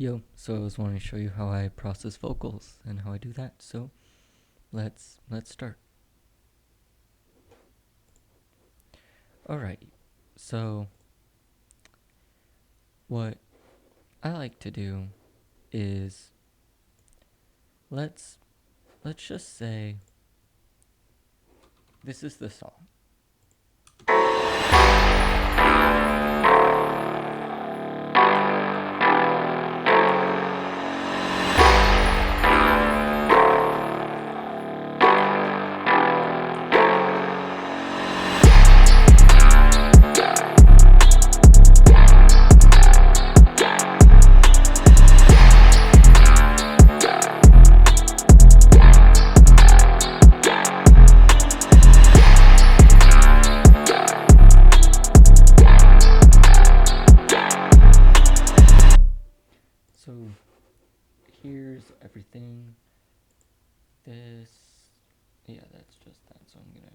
Yo, so I was wanting to show you how I process vocals and how I do that. So let's start. Alrighty. So what I like to do is let's just say this is the song. So here's everything. That's just that. So I'm gonna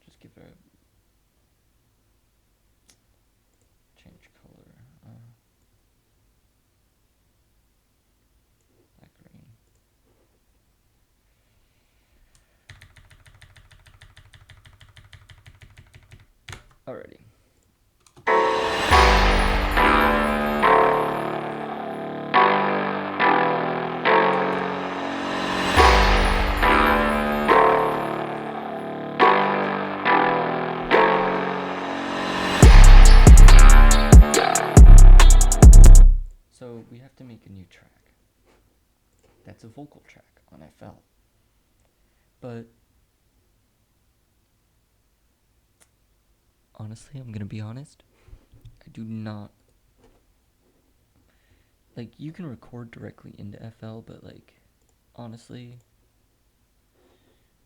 just give it a change color. Black green. Alrighty. So we have to make a new track. That's a vocal track on FL. But honestly, I'm gonna be honest, I do not like, you can record directly into FL, but like, honestly,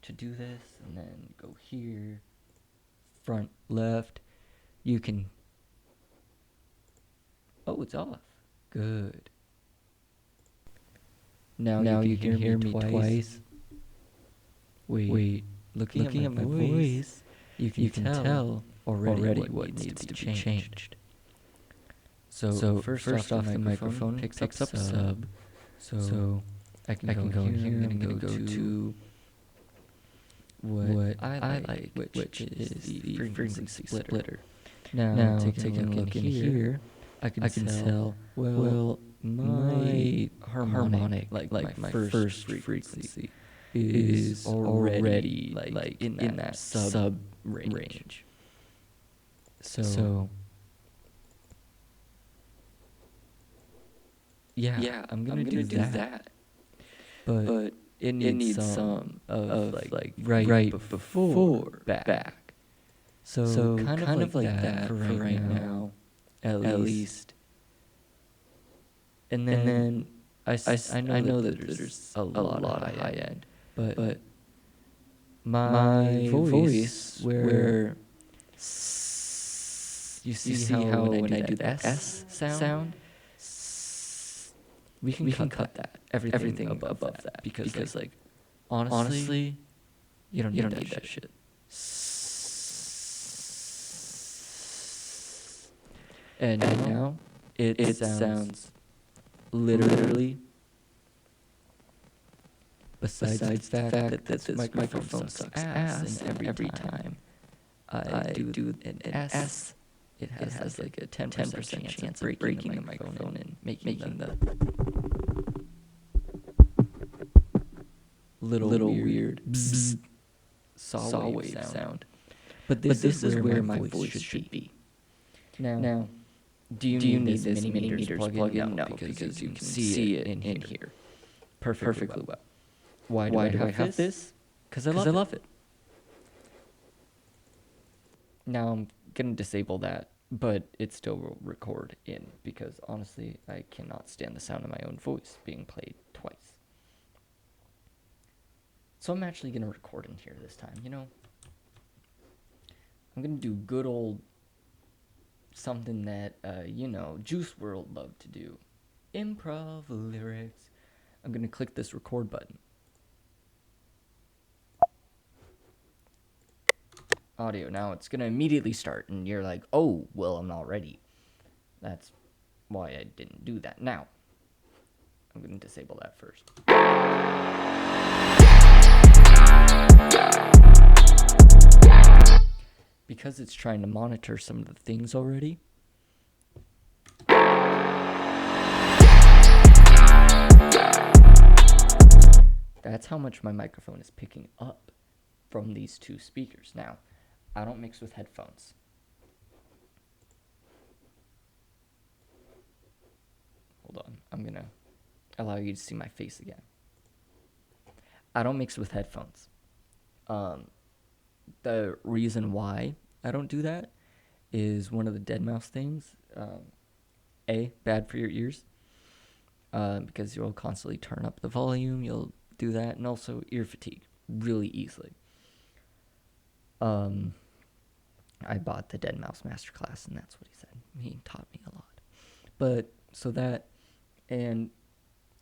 to do this and then go here, front left, you can, oh, it's off. Good. Now you can hear me twice. Wait, looking at my voice, you can tell already what needs to be changed. So first off, the microphone picks up sub. So I can go in here. I'm gonna go to what I like, which is the frequency splitter. Now taking a look in here, I can tell, well, my harmonic, like my first frequency, is already like in that sub range. So yeah, I'm gonna do that. But it needs some of like right before back. So kind of like that for right now, at least. And then I know that there's a lot of high end, but my voice, where you see how when I do the S sound, we can cut that everything above that because like honestly, you don't need that shit. And now it sounds literally, besides the fact that this microphone sucks ass, and every time I do an S, it has like a 10% chance of breaking the microphone and making the little weird bzz, saw wave sound. But this is where my voice should be. Now, do you need this mini meters plug-in? No, because you can see it in here perfectly well. Why do I have this? Because I love it. Now I'm gonna disable that, but it still will record in, because honestly, I cannot stand the sound of my own voice being played twice. So I'm actually gonna record in here this time, I'm gonna do good old something that, Juice WRLD loved to do. Improv lyrics. I'm gonna click this record button. Audio. Now it's gonna immediately start, and you're like, oh, well, I'm not ready. That's why I didn't do that. Now, I'm going to disable that first. Because it's trying to monitor some of the things already. That's how much my microphone is picking up from these two speakers. Now, I don't mix with headphones. Hold on, I'm gonna allow you to see my face again. I don't mix with headphones. The reason why I don't do that is one of the dead mouse things. Bad for your ears, because you'll constantly turn up the volume. You'll do that, and also ear fatigue really easily. I bought the Dead Mouse Masterclass, and that's what he said. He taught me a lot. But so that, and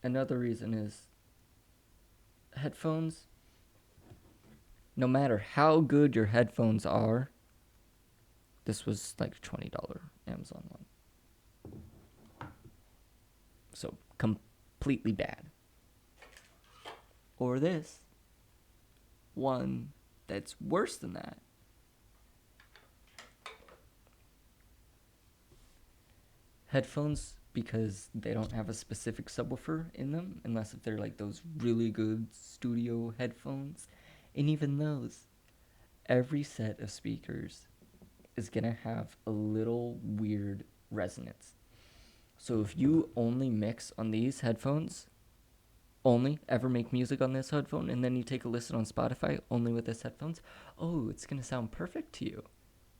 another reason is headphones. No matter how good your headphones are, this was like a $20 Amazon one. So completely bad. Or this one that's worse than that. Headphones, because they don't have a specific subwoofer in them, unless if they're like those really good studio headphones. And even those, every set of speakers is going to have a little weird resonance. So if you only mix on these headphones, only ever make music on this headphone, and then you take a listen on Spotify only with this headphones, oh, it's going to sound perfect to you.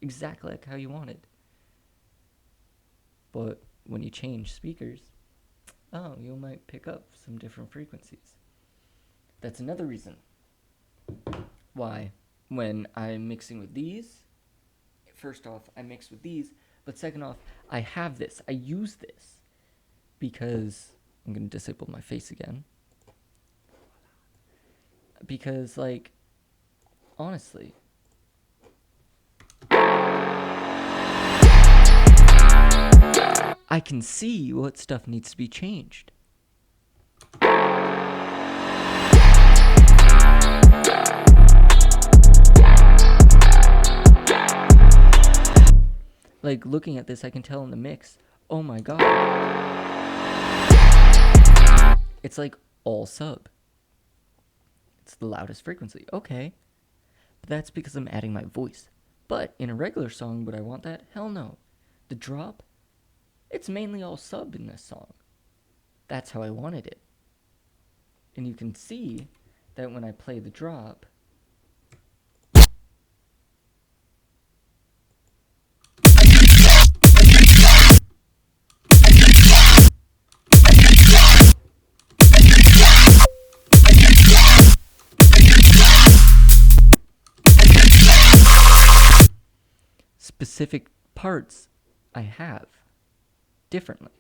Exactly like how you want it. But when you change speakers, oh, you might pick up some different frequencies. That's another reason why when I'm mixing with these, first off, I mix with these, but second off, I have this. I use this because I'm going to disable my face again. Because, like, honestly, I can see what stuff needs to be changed. Like, looking at this, I can tell in the mix, oh my god. It's like all sub. It's the loudest frequency. Okay. But that's because I'm adding my voice. But in a regular song, would I want that? Hell no. The drop, it's mainly all sub in this song. That's how I wanted it. And you can see that when I play the drop, specific parts I have differently.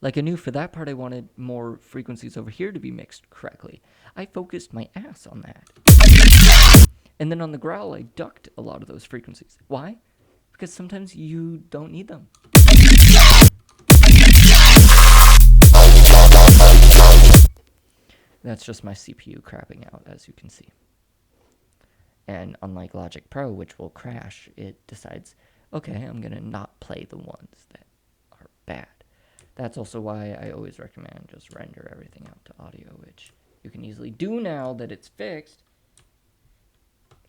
Like I knew for that part I wanted more frequencies over here to be mixed correctly. I focused my ass on that. And then on the growl, I ducked a lot of those frequencies. Why? Because sometimes you don't need them. That's just my CPU crapping out, as you can see. And unlike Logic Pro, which will crash, it decides, okay, I'm going to not play the ones that are bad. That's also why I always recommend just render everything out to audio, which you can easily do now that it's fixed.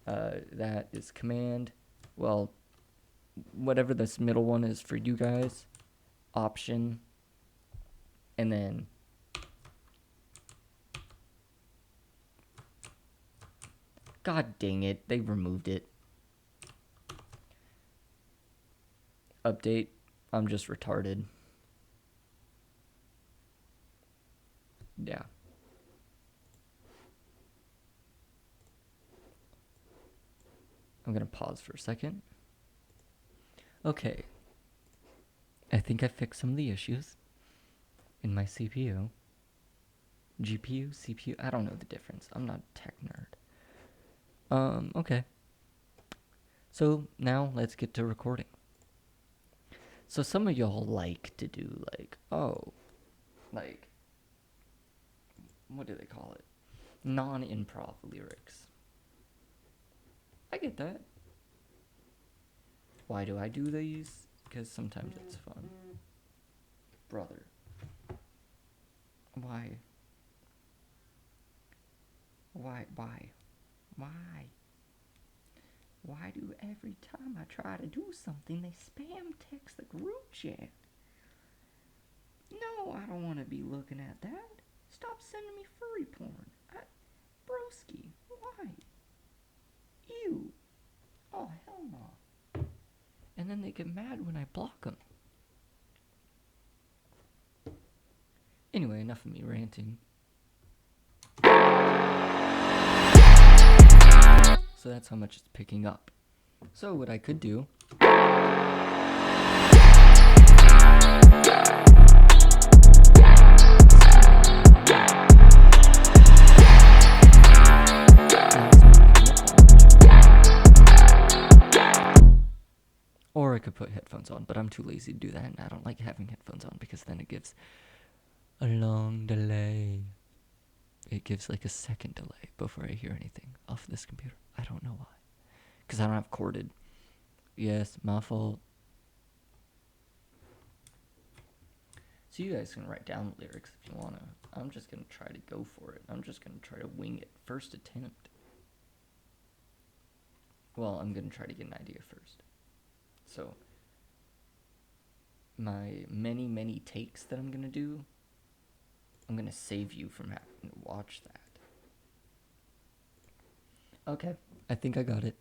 That is Command, well, whatever this middle one is for you guys, Option, and then God dang it, they removed it. Update, I'm just retarded. Yeah. I'm gonna pause for a second. Okay. I think I fixed some of the issues in my CPU. GPU, CPU, I don't know the difference. I'm not a tech nerd. Okay. So now let's get to recording. So some of y'all like to do what do they call it? Non-improv lyrics. I get that. Why do I do these? Because sometimes it's fun. Brother. Why? Why? Why do every time I try to do something, they spam text the group chat? No, I don't want to be looking at that. Stop sending me furry porn. Broski, why? Ew. Oh, hell no. And then they get mad when I block them. Anyway, enough of me ranting. So that's how much it's picking up. So what I could do or I could put headphones on, but I'm too lazy to do that, and I don't like having headphones on because then it gives a long delay. It gives like a second delay before I hear anything off this computer. I don't know why. Because I don't have corded. Yes, my fault. So you guys can write down the lyrics if you want to. I'm just going to try to go for it. I'm just going to try to wing it. First attempt. Well, I'm going to try to get an idea first. So, my many takes that I'm going to do, I'm going to save you from having to watch that. Okay, I think I got it.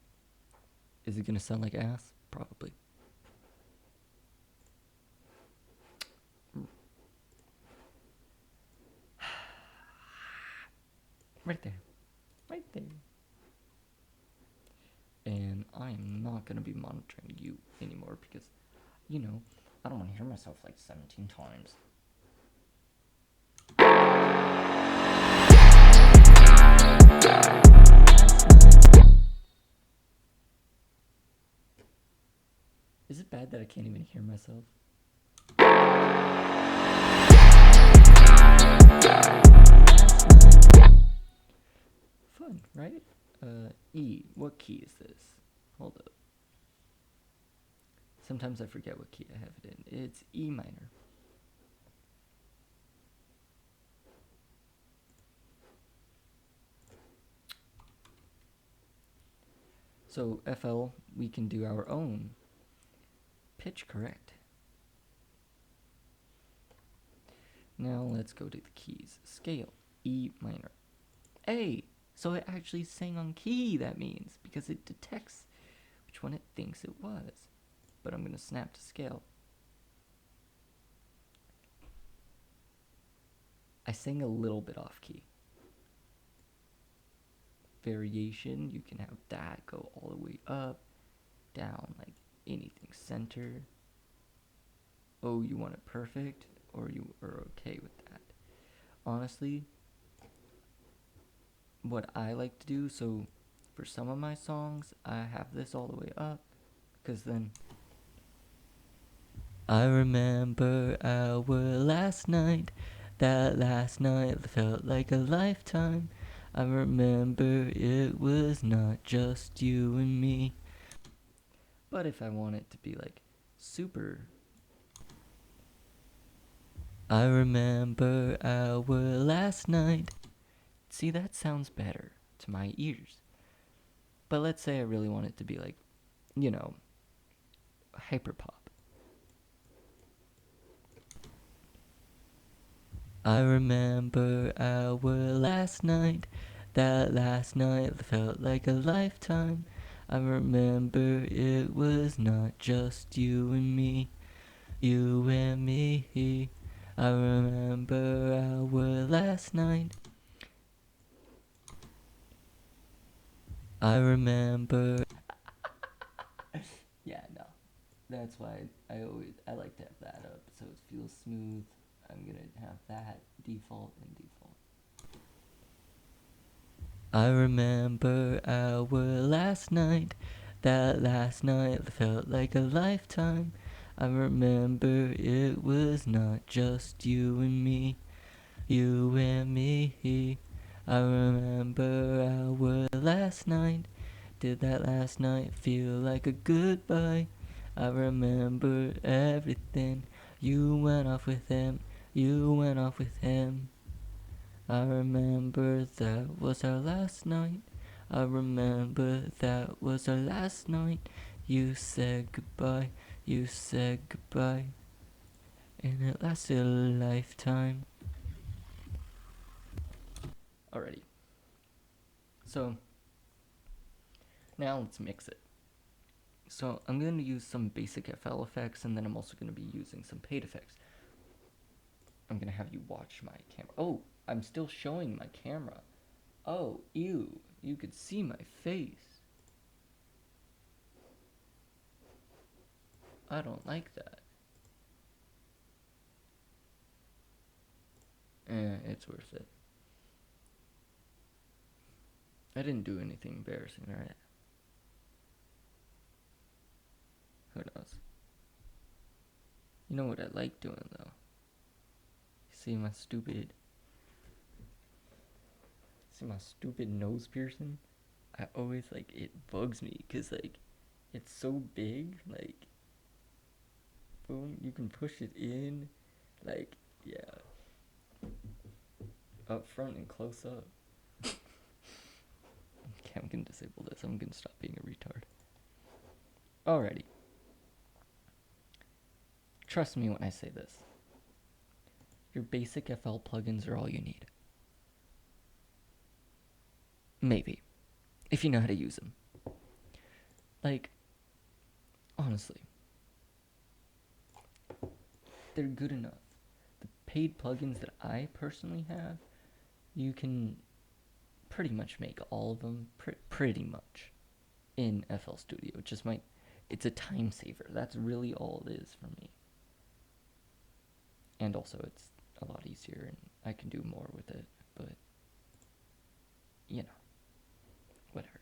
Is it going to sound like ass? Probably. Right there. Right there. And I am not going to be monitoring you anymore because, I don't want to hear myself like 17 times. Is it bad that I can't even hear myself? Fun, right? E. What key is this? Hold up. Sometimes I forget what key I have it in. It's E minor. So FL, we can do our own pitch correct. Now let's go to the keys. Scale, E minor. A, so it actually sang on key, that means, because it detects which one it thinks it was. But I'm going to snap to scale. I sang a little bit off key. Variation, you can have that go all the way up, down, like anything center. Oh, you want it perfect, or you are okay with that? Honestly, what I like to do, so for some of my songs, I have this all the way up, because then I remember our last night. That last night felt like a lifetime. I remember it was not just you and me. But if I want it to be like super, I remember our last night. See, that sounds better to my ears. But let's say I really want it to be like, hyperpop. I remember our last night. That last night felt like a lifetime. I remember it was not just you and me. You and me. I remember our last night. I remember. Yeah, no. That's why I like to have that up so it feels smooth. I'm gonna have that default and default. I remember our last night. That last night felt like a lifetime. I remember it was not just you and me. You and me. I remember our last night. Did that last night feel like a goodbye? I remember everything. You went off with him. You went off with him. I remember that was our last night. I remember that was our last night. You said goodbye. You said goodbye. And it lasted a lifetime. Alrighty. So, now let's mix it. So, I'm going to use some basic FL effects, and then I'm also going to be using some paid effects. I'm going to have you watch my camera. Oh, I'm still showing my camera. Oh, ew. You could see my face. I don't like that. It's worth it. I didn't do anything embarrassing, right? Who knows? You know what I like doing, though? See my stupid nose piercing? I always, like, it bugs me, because, like, it's so big, like, boom, you can push it in, like, yeah. Up front and close up. Okay, I'm gonna disable this. I'm gonna stop being a retard. Alrighty. Trust me when I say this. Your basic FL plugins are all you need. Maybe. If you know how to use them. Like, honestly. They're good enough. The paid plugins that I personally have, you can pretty much make all of them pretty much in FL Studio. It's a time saver. That's really all it is for me. And also it's a lot easier and I can do more with it, but you know, whatever.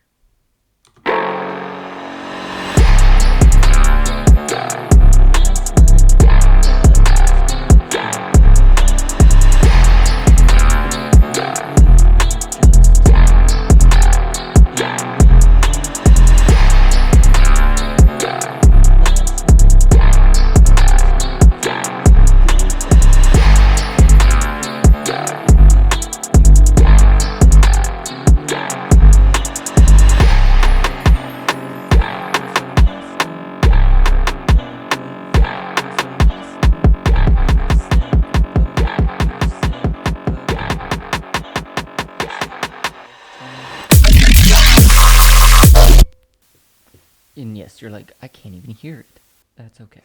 And yes, you're like, I can't even hear it. That's okay.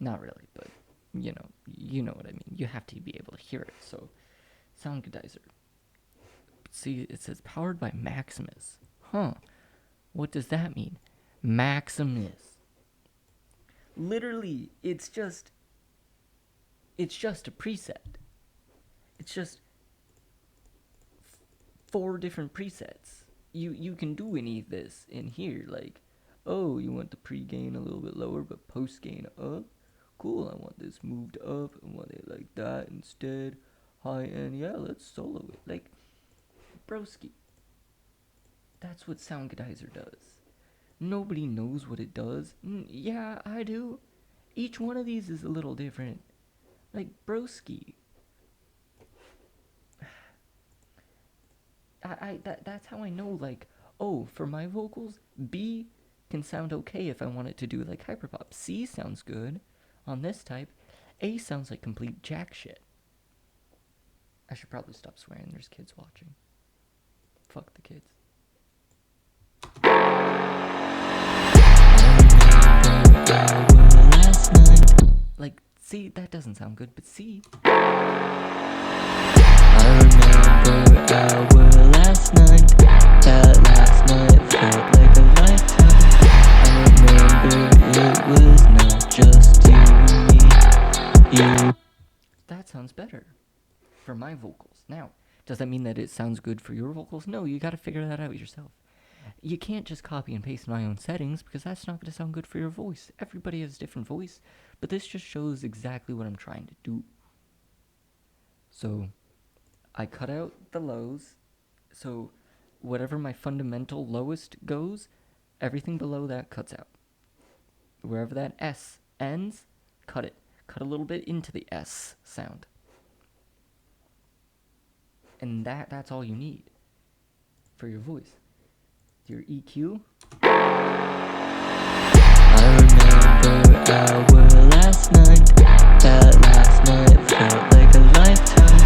Not really, but you know what I mean. You have to be able to hear it. So, Soundgodizer. See, it says powered by Maximus. Huh. What does that mean? Maximus. Literally, it's just a preset. It's just 4 different presets. You can do any of this in here, like, oh, you want the pre-gain a little bit lower, but post-gain up? Cool, I want this moved up, I want it like that instead. High end, yeah, let's solo it. Like, broski. That's what Soundgodizer does. Nobody knows what it does. Yeah, I do. Each one of these is a little different. Like, broski. That's how I know, like, oh, for my vocals, B can sound okay if I want it to do, like, hyperpop. C sounds good on this type. A sounds like complete jack shit. I should probably stop swearing. There's kids watching. Fuck the kids. Like, see, that doesn't sound good, but see. I remember our last night. That last night felt like a lifetime. I remember it was not just you and me. That sounds better for my vocals. Now, does that mean that it sounds good for your vocals? No, you gotta figure that out yourself. You can't just copy and paste my own settings because that's not going to sound good for your voice. Everybody has a different voice, but this just shows exactly what I'm trying to do. So I cut out the lows, so whatever my fundamental lowest goes, everything below that cuts out. Wherever that S ends, cut it. Cut a little bit into the S sound. And that's all you need for your voice. Your EQ. I remember our last night. That last night felt like a lifetime.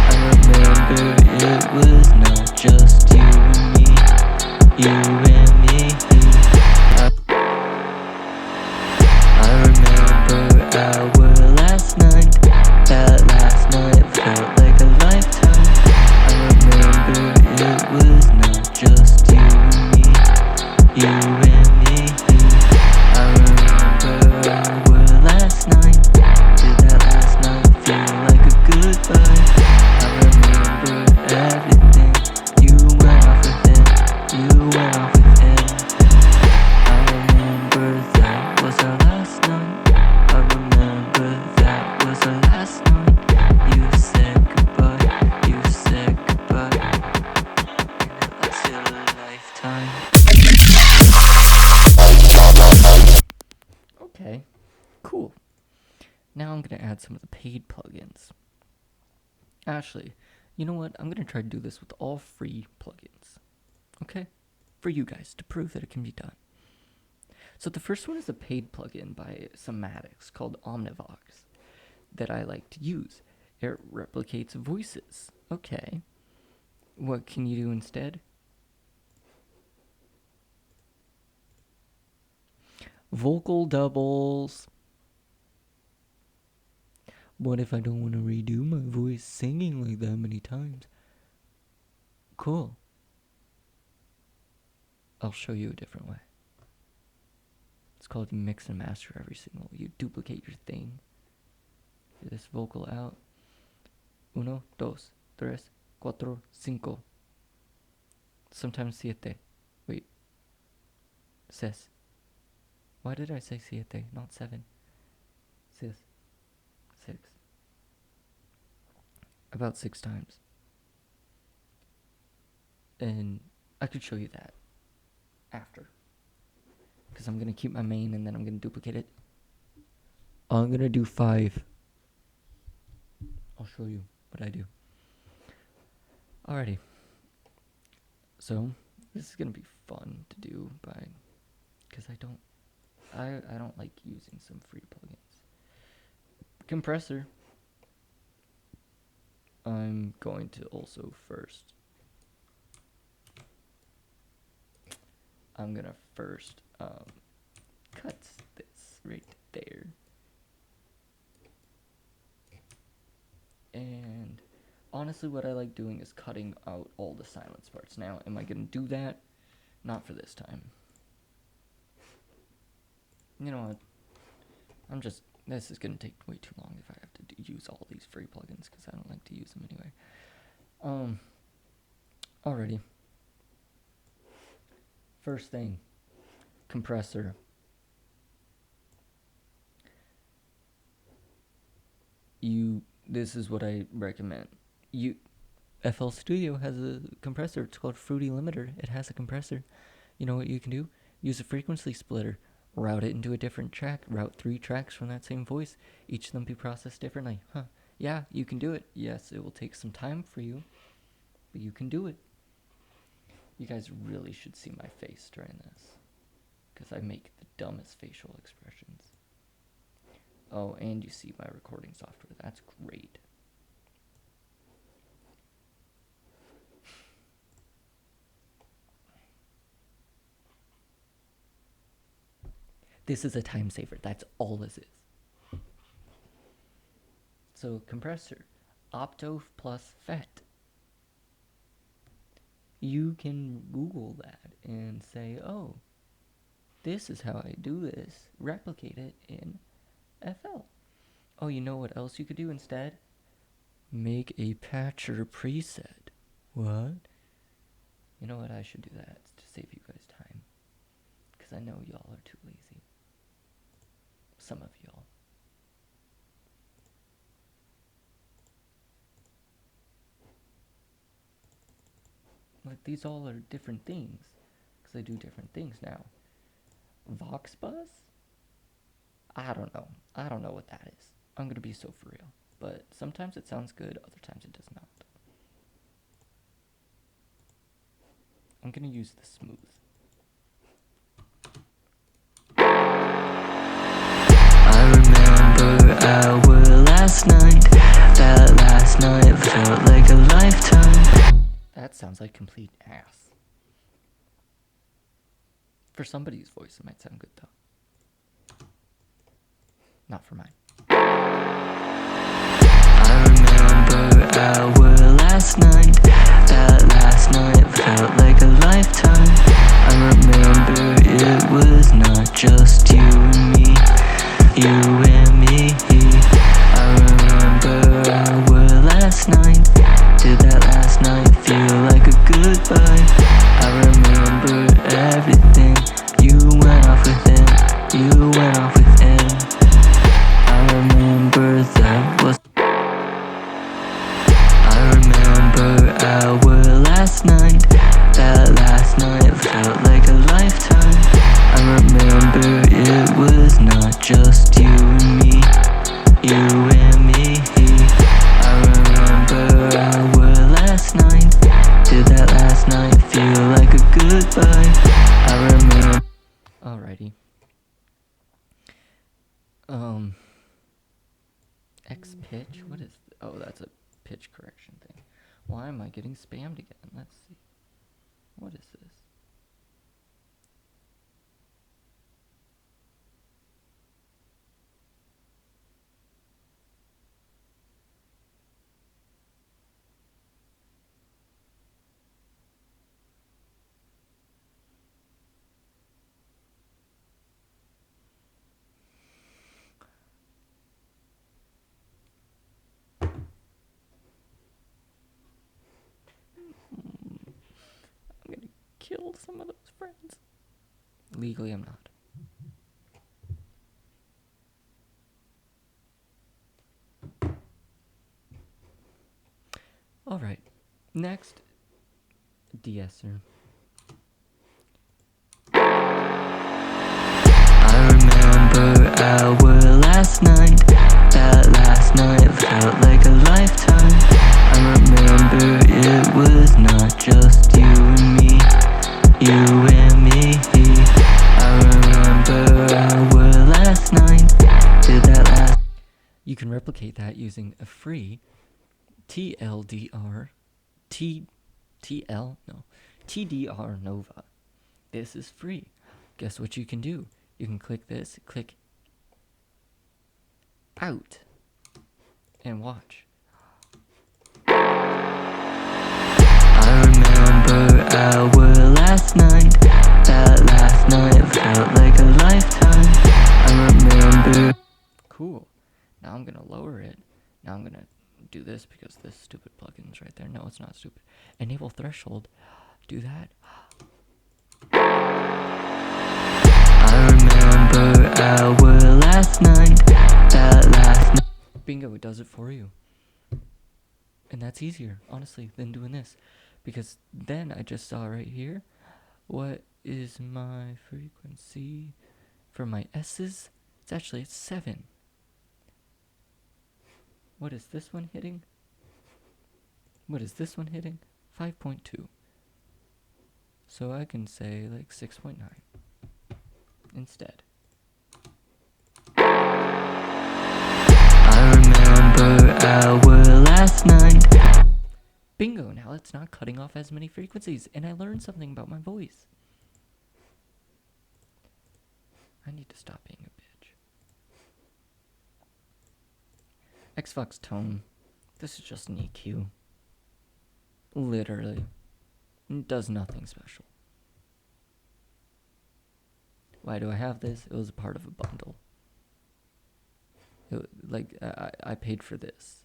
I remember it was not just you and me. You and me. I remember our last night. That last night felt like a lifetime. I remember it was not just you and me. You and me. I remember our last night. Did that last night feel like a goodbye? I remember everything. You went off with him. You went off with him. I remember that was our last night. I remember that was our last night. You said goodbye. You said goodbye. And it lasted a lifetime. Okay, cool. Now I'm going to add some of the paid plugins. Actually, you know what? I'm going to try to do this with all free plugins. Okay? For you guys, to prove that it can be done. So the first one is a paid plugin by Somatics called Omnivox that I like to use. It replicates voices. Okay. What can you do instead? Vocal doubles. What if I don't want to redo my voice singing like that many times? Cool. I'll show you a different way. It's called you mix and master every single. You duplicate your thing. Do this vocal out. 1, 2, 3, 4, 5. Sometimes 7. Wait. 6. Why did I say 7, not 7? 6. About 6 times. And I could show you that after. Because I'm going to keep my main and then I'm going to duplicate it. I'm going to do 5. I'll show you what I do. Alrighty. So, this is going to be fun to do because I don't like using some free plugins. Compressor. I'm going to also first. I'm going to first cut this right there. And honestly, what I like doing is cutting out all the silence parts. Now, am I going to do that? Not for this time. You know what? This is going to take way too long if I have to use all these free plugins because I don't like to use them anyway. Alrighty. First thing, compressor. This is what I recommend. FL Studio has a compressor. It's called Fruity Limiter. It has a compressor. You know what you can do? Use a frequency splitter. Route it into a different track. Route 3 tracks from that same voice. Each of them be processed differently. Yeah, you can do it. Yes, it will take some time for you, but you can do it. You guys really should see my face during this, because I make the dumbest facial expressions. Oh, and you see my recording software. That's great. This is a time saver. That's all this is. So, compressor. Opto plus FET. You can Google that and say, oh, this is how I do this. Replicate it in FL. Oh, you know what else you could do instead? Make a patcher preset. What? You know what? I should do that to save you guys because I know y'all are too lazy. Some of y'all. Like, these all are different things, because I do different things now. Vox Buzz? I don't know. I don't know what that is. I'm gonna be so for real. But sometimes it sounds good, other times it does not. I'm gonna use the smooth. I remember our last night. That last night felt like a lifetime. That sounds like complete ass. For somebody's voice, it might sound good though. Not for mine. I remember our last night. That last night felt like a lifetime. I remember it was not just you and me. You and me. I remember our last night. Did that last night feel like a goodbye? I remember everything. You went off with him. You went off with him. I remember that was. I remember our last night. That last night felt like a lifetime. I remember it was not just you and me. You and me. I remember our last night. Did that last night feel like a goodbye? I remember. Alrighty. X pitch? What is oh, that's a pitch correction thing. Why am I getting spammed again? Let's see. What is this? I'm gonna kill some of those friends. Legally, I'm not. Alright. Next. De-esser. I remember our last night. That last night felt like a lifetime. I remember it was not just you and me. You and me. I remember our last night. Did that last. You can replicate that using a free TDR Nova. This is free. Guess what you can do? You can click this, click out, and watch. I remember our last night. That last night felt like a lifetime. I remember. Cool. Now I'm gonna lower it. Now I'm gonna do this because this stupid plugin's right there. No, it's not stupid. Enable threshold. Do that. I remember our last night. That last night. Bingo, it does it for you. And that's easier, honestly, than doing this. Because then I just saw right here, what is my frequency for my S's? It's actually at 7. What is this one hitting? What is this one hitting? 5.2. So I can say like 6.9 instead. I remember our last night. Bingo, now it's not cutting off as many frequencies, and I learned something about my voice. I need to stop being a bitch. Xbox tone. This is just an EQ. Literally. It does nothing special. Why do I have this? It was a part of a bundle. I paid for this.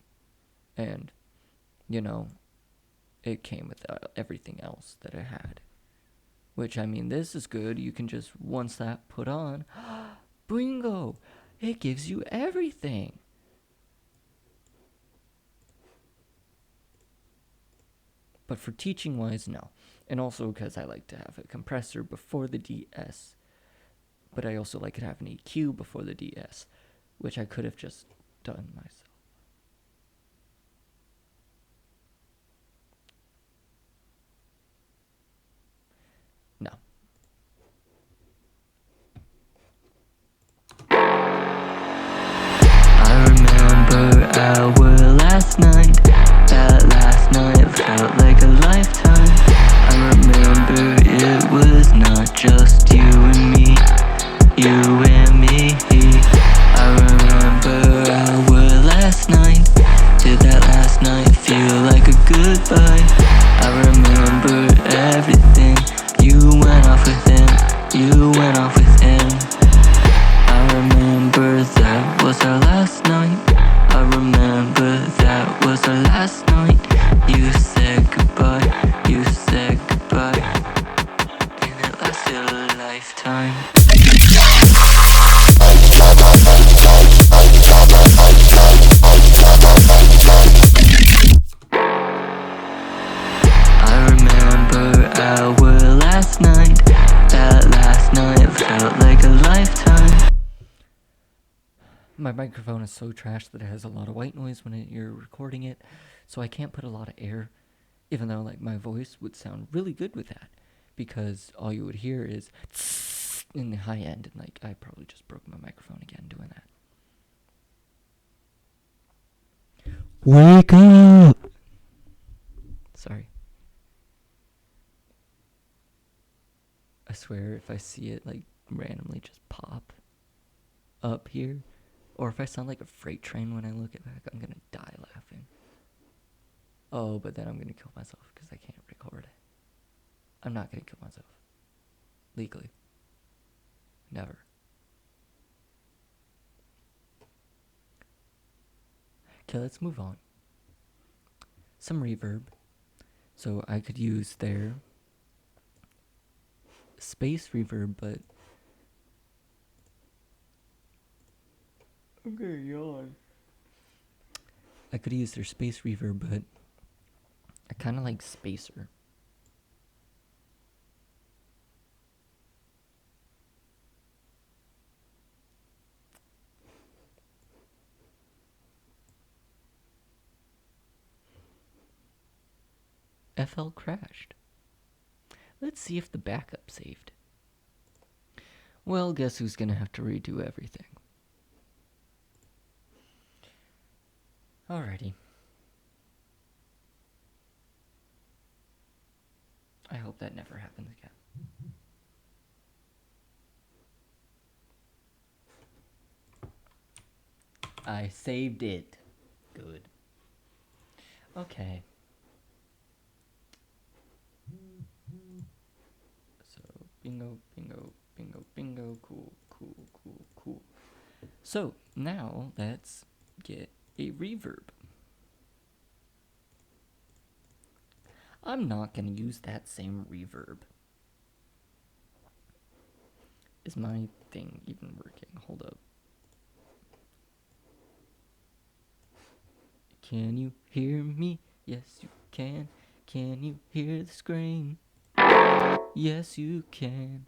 And, you know, it came with everything else that I had. Which, I mean, this is good. You can just, once that put on, bingo! It gives you everything. But for teaching wise, no. And also because I like to have a compressor before the DS. But I also like to have an EQ before the DS, which I could have just done myself. No. I remember our last night. That last night felt like a lifetime. I remember it was not just you and me, you and me. I remember our last night. Did that last night feel like a goodbye? I remember everything. You went off with him, you went off with him. I remember that was our last night. I remember that was our last night. You said goodbye, you said goodbye, and it lasted a lifetime. I remember our last night. That last night felt like a lifetime. My microphone is so trash that it has a lot of white noise when you're recording it, so I can't put a lot of air, even though like my voice would sound really good with that, because all you would hear is in the high end, and like I probably just broke my microphone again doing that. Wake up! Sorry. I swear if I see it like randomly just pop up here, or if I sound like a freight train when I look it back, I'm gonna die laughing. Oh, but then I'm gonna kill myself because I can't record it. I'm not gonna kill myself. Legally. Never. Okay, let's move on. Some reverb. So I could use their space reverb, but I'm gonna yawn. I could use their space reverb, but I kind of like spacer. FL crashed. Let's see if the backup saved. Well, guess who's gonna have to redo everything. Alrighty. I hope that never happens again. I saved it. Good. Okay. So, bingo, bingo, bingo, bingo. Cool, cool, cool, cool. So, now let's get a reverb. I'm not going to use that same reverb. Is my thing even working? Hold up. Can you hear me? Yes, you can. Can you hear the scream? Yes, you can.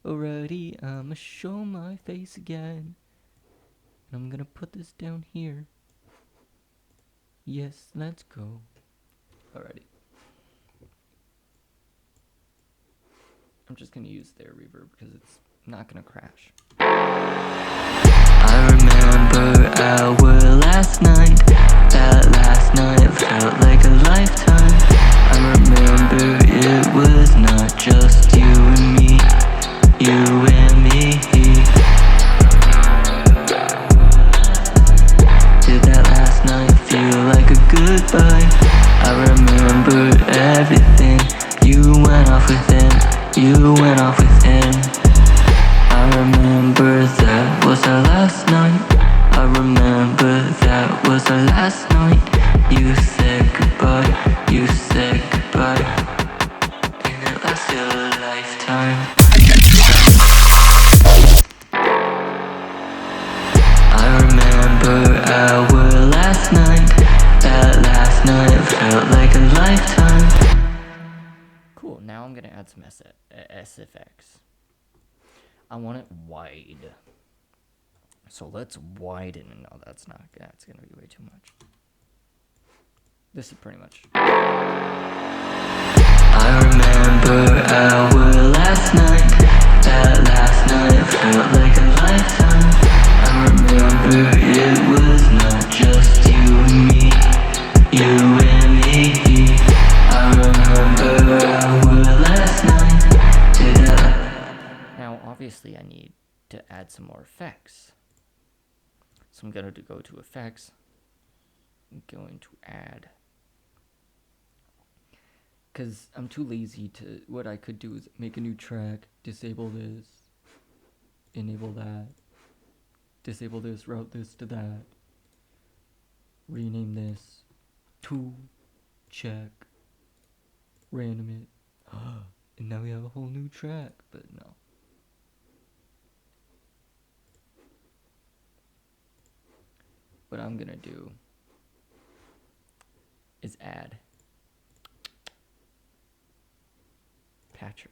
Alrighty, I'ma show my face again. And I'm gonna put this down here. Yes, let's go. Alrighty. I'm just gonna use their reverb because it's not gonna crash. I remember our last night. That last night felt like a lifetime. I remember it was not just you and me, you and me. Did that last night feel like a goodbye? I remember everything. You went off with him, you went off with him. I remember that was our last night. I remember that was our last night. You said goodbye, you said goodbye, and it lasted a lifetime. last night. That last night felt like a lifetime. Cool, now I'm gonna add some SFX. I want it wide. So let's widen it. No, that's gonna be way too much. This is pretty much. I remember our last night. That last night felt like a lifetime. I remember it was not just you and me, you and me. I remember our last night. Now, obviously, I need to add some more effects. So I'm going to go to effects. I'm going to add. Because I'm too lazy to. What I could do is make a new track, disable this, enable that, disable this, route this to that, rename this, to, check, random it, and now we have a whole new track, but no. What I'm gonna do is add patcher.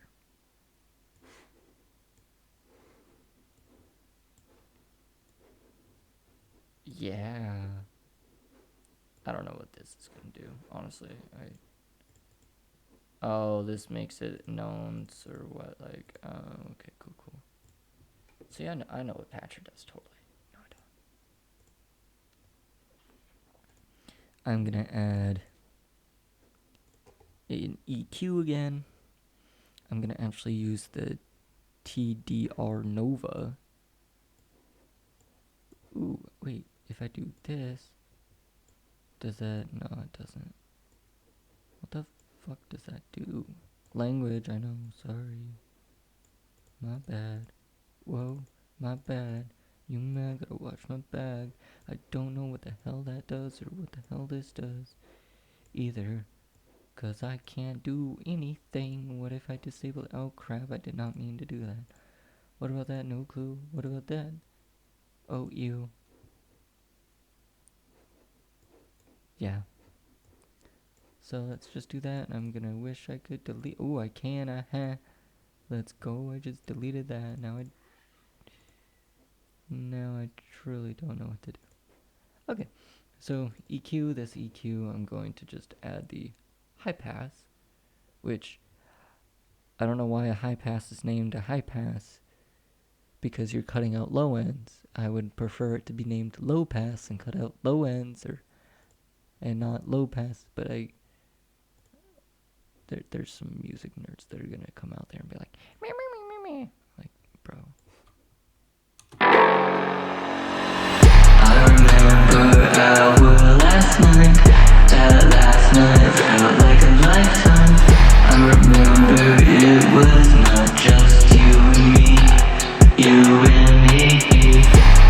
Yeah. I don't know what this is gonna do, honestly. Oh, this makes it nonce or what? Like, okay, cool. See, I know what patcher does totally. No, I don't. I'm gonna add an EQ again. I'm gonna actually use the TDR Nova. Ooh, wait, if I do this, does that? No, it doesn't. What the fuck does that do? Language, I know, sorry. My bad. Whoa, my bad. You man, gotta watch my bag. I don't know what the hell that does or what the hell this does either. Cause I can't do anything. What if I disable it? Oh crap, I did not mean to do that. What about that? No clue. What about that? Oh, ew. Yeah. So let's just do that. I'm gonna wish I could delete. Oh, I can. Let's go. I just deleted that. Now I truly don't know what to do. Okay. So EQ, this EQ, I'm going to just add the high pass, which I don't know why a high pass is named a high pass, because you're cutting out low ends. I would prefer it to be named low pass and cut out low ends, and not low pass. But there's some music nerds that are gonna come out there and be like, meh, meh, meh, meh, meh. Like, bro. I remember our last night. That last night felt like a lifetime. I remember it was not just you and me, you and me.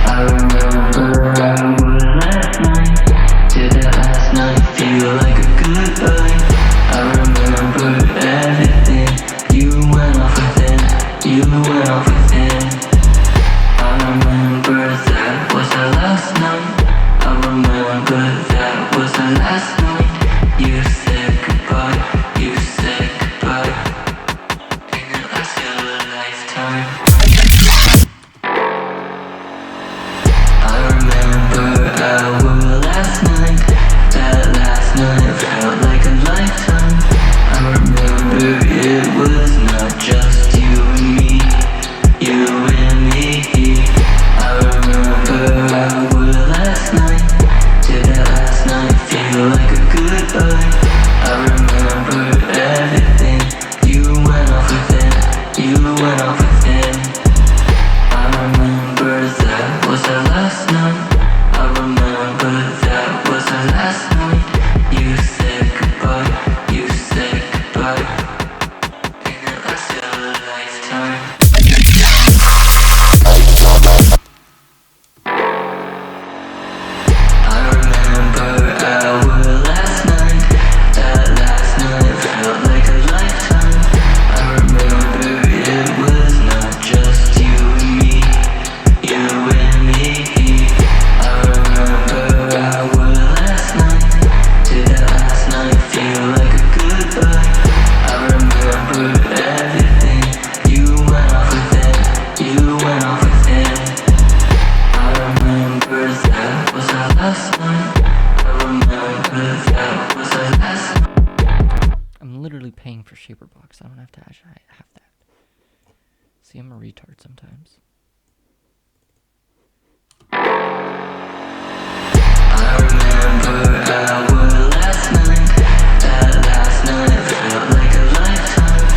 I remember our last night. Did that last night feel like a goodbye? I remember everything. You went off with it. You retard sometimes. I remember our last night. That last night felt like a lifetime.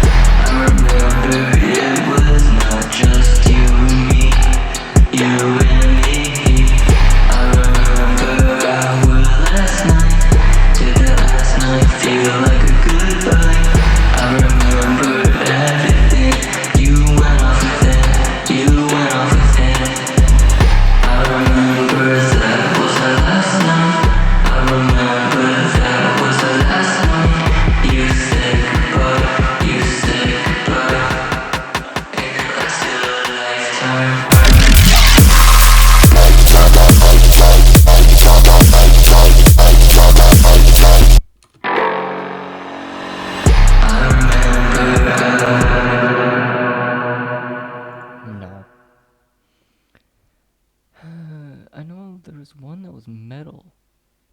I remember it was not just you and me, you and me. I remember our last night. Did that last night feel like a goodbye? I remember everything. You went off with it. You went off with it. I remember that was our last night. I remember that was our last night. You said goodbye. You said goodbye. And it lasted a lifetime. No. I know there was one that was metal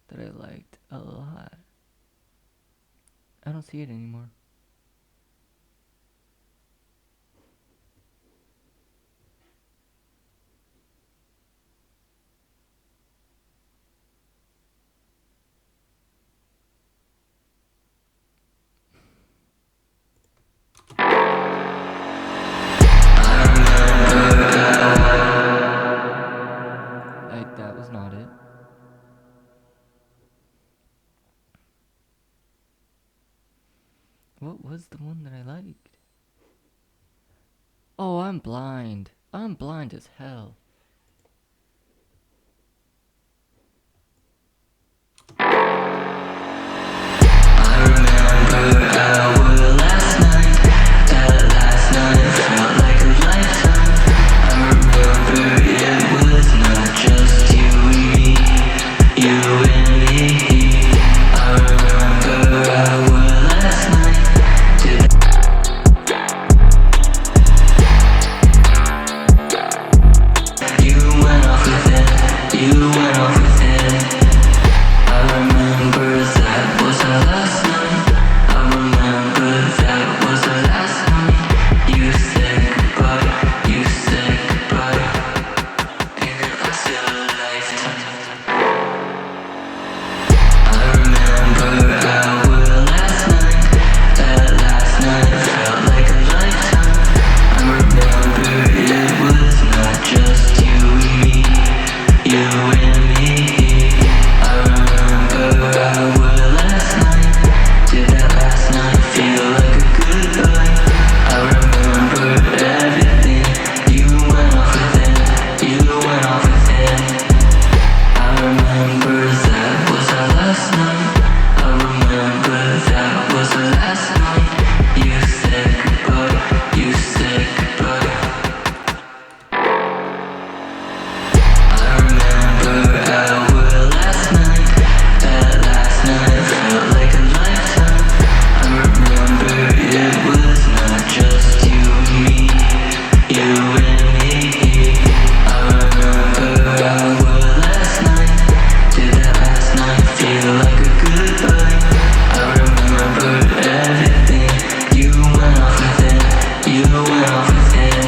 that I liked a lot. I don't see it anymore. That was not it. What was the one that I liked? Oh, I'm blind. I'm blind as hell. I remember our last night. That last night felt like a lifetime. I remember it was not just you and me, you and me. I remember our last night. You went off with it. You went off with it. I remember that was our last night. I remember that was our last night. You said goodbye. You said goodbye. And it lasted a lifetime. I remember our last night. That last night felt like a lifetime. I remember it was not just you and me, you and me. I remember our last night. Did that last night feel like a goodbye? I remember everything. You went off with it. You went off with it. I remember that was our last night. I remember that was our last night. You said goodbye. You said goodbye. I remember our last night. That last night felt like a lifetime. I remember it was not just you and me, you and me. I remember our last night. Did that last night feel like a goodbye? I remember everything. You went off with it. You went off with it.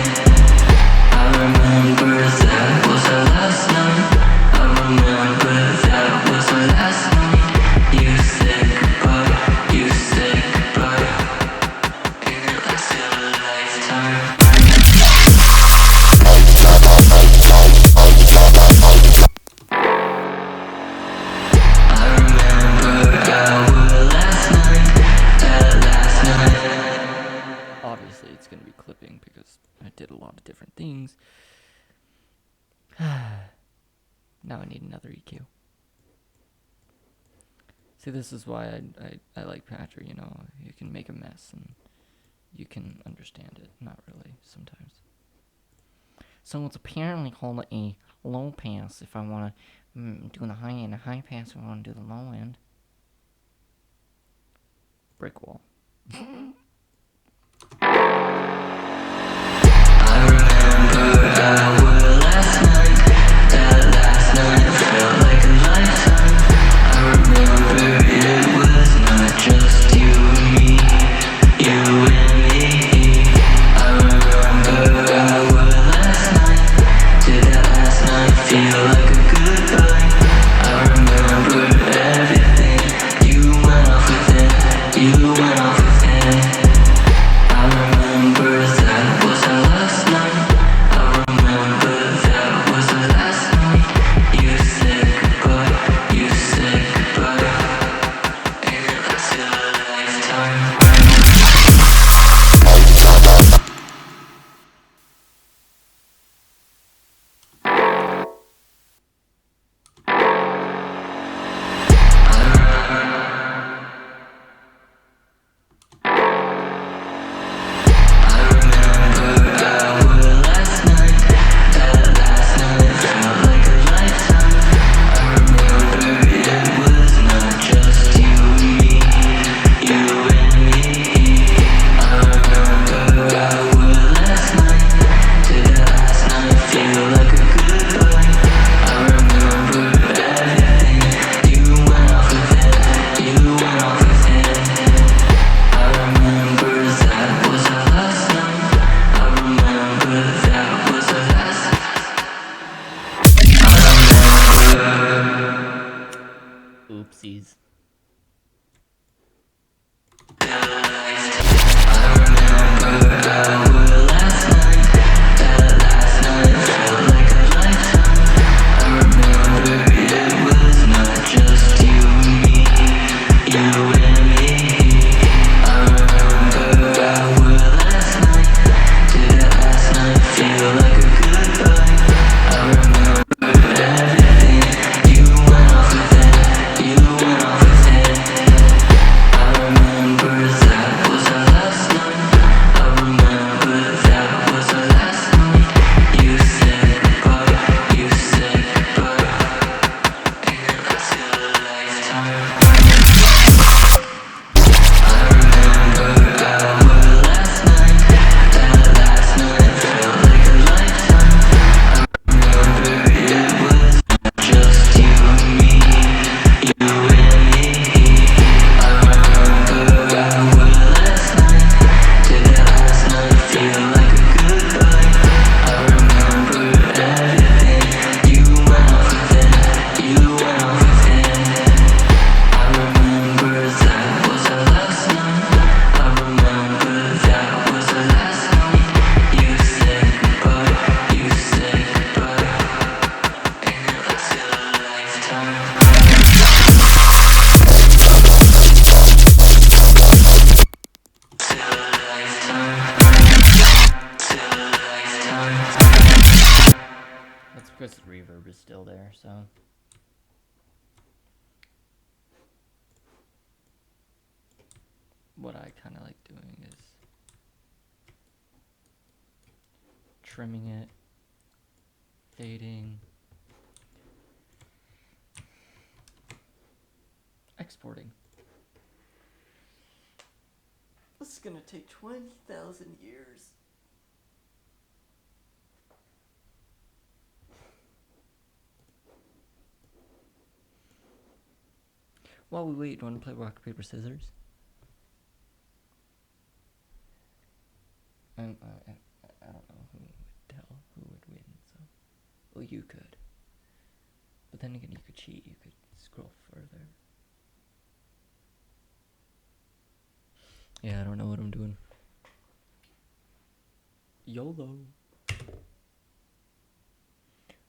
I remember that was our last night. I remember that was our last night. You said goodbye. You said goodbye. And it lasted a lifetime. I remember our last night. That last night. Obviously, it's gonna be clipping because I did a lot of different things. Now I need another EQ. See, this is why I like Patrick, you know. You can make a mess and you can understand it. Not really, sometimes. So it's apparently called a low pass if I want to do the high end. A high pass if I want to do the low end. Brick wall. I remember our last night. That last night felt like a lifetime. I remember it was not just you and me, you and me. I remember our feel like a goodbye. I remember everything. You went off within. You went off within. I remember that was our last night. I remember that was the last night. You said goodbye. You said goodbye. And it lasted a lifetime. Oopsies. That's because the reverb is still there, so. What I kind of like doing is trimming it, fading, exporting. This is gonna take 20,000 years. While we wait, do you want to play rock, paper, scissors? I don't know who would tell who would win, so. Well, you could. But then again, you could cheat, you could scroll further. Yeah, I don't know what I'm doing. YOLO.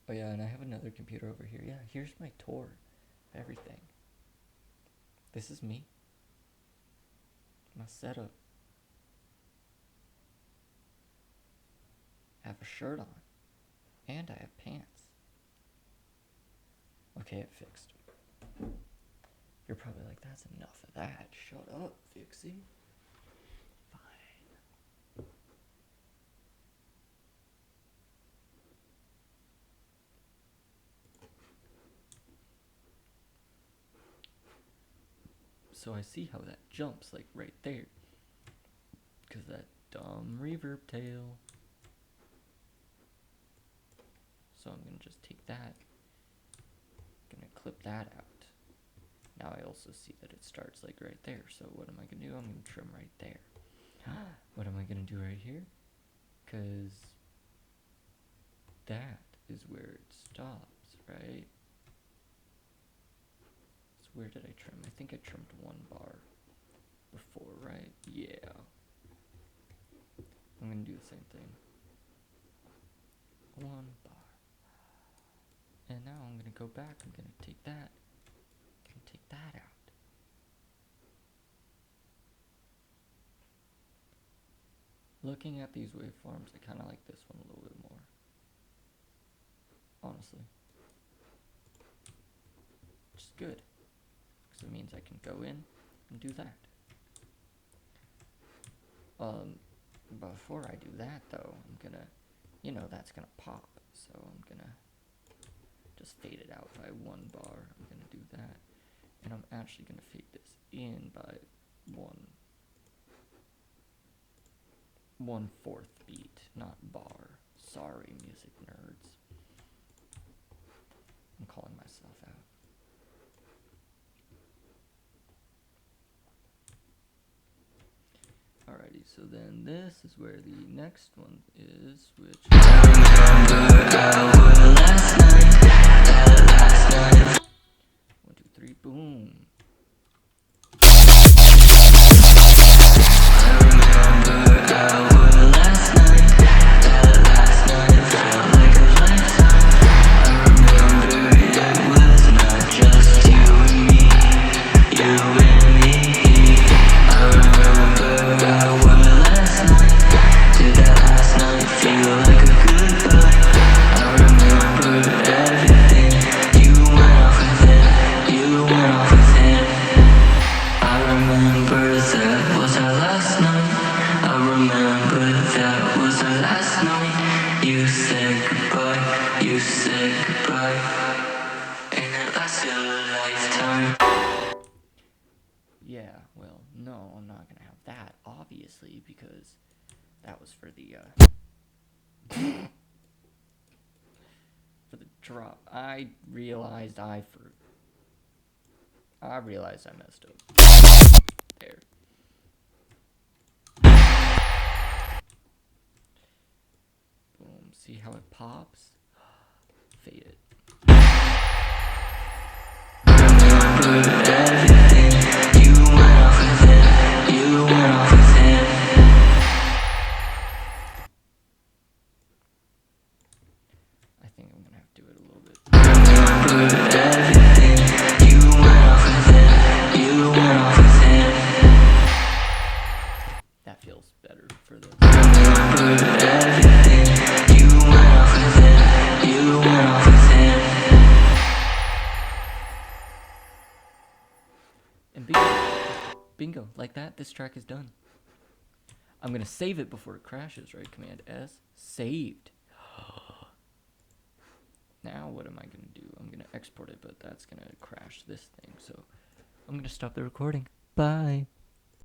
Oh yeah, and I have another computer over here. Yeah, here's my tour of everything. This is me. My setup. I have a shirt on. And I have pants. Okay, it fixed. You're probably like, that's enough of that. Shut up, Vixie. Fine. So I see how that jumps, like, right there. Because that dumb reverb tail. So I'm going to just take that. Going to clip that out. Now I also see that it starts, like, right there. So what am I going to do? I'm going to trim right there. What am I going to do right here? Because that is where it stops. right? So where did I trim? I think I trimmed 1 bar before, right? Yeah. I'm gonna do the same thing. 1 bar. And now I'm gonna go back. I'm gonna take that. Take that out. Looking at these waveforms, I kind of like this one a little bit more. Honestly. Which is good. Because it means I can go in and do that. Before I do that though, I'm gonna, that's gonna pop. So I'm gonna just fade it out by 1 bar. I'm gonna do that. And I'm actually gonna fade this in by 1/4 beat, not bar. Sorry, music nerds. I'm calling myself out. Alrighty, so then this is where the next one is, which... One, two, three, boom. Yeah, well, no, I'm not gonna have that, obviously, because that was for the, for the drop. I realized I messed up. There. Boom, see how it pops? Fade it. I think I'm gonna have to do it a little bit. That feels better for the... And bingo, like that, this track is done. I'm gonna save it before it crashes, right? Command S, saved. Now what am I gonna do? I'm gonna export it, but that's gonna crash this thing, so I'm gonna stop the recording. Bye.